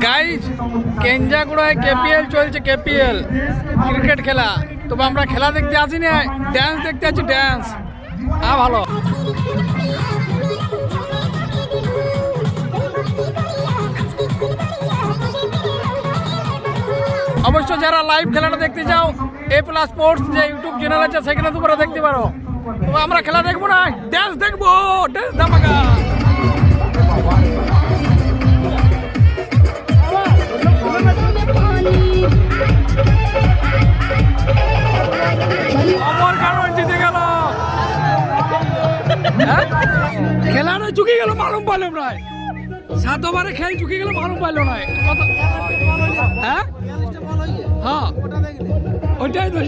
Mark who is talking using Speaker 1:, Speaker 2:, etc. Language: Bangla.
Speaker 1: গাইজ কেঞ্জাকুড়ায় কেপিএল চলছে, কেপিএল ক্রিকেট খেলা। তবে আমরা খেলা দেখতে আসি না, ড্যান্স দেখতে আছি, ড্যান্স। ভালো। অবশ্য যারা লাইভ খেলাটা দেখতে যাও, এ প্লাস স্পোর্টস যে ইউটিউব চ্যানেল আছে সেখানে তোমরা দেখতে পারো। তো আমরা খেলা দেখবো না, ড্যান্স দেখবো, ড্যান্স ধামাকা। জিতে গেল, খেলাটা চুকে গেল, মালুম পাইলাম না। 7 ওভারে খেল চুকে গেল, মালুম পাইল না। হ্যাঁ হ্যাঁ, ওইটাই তো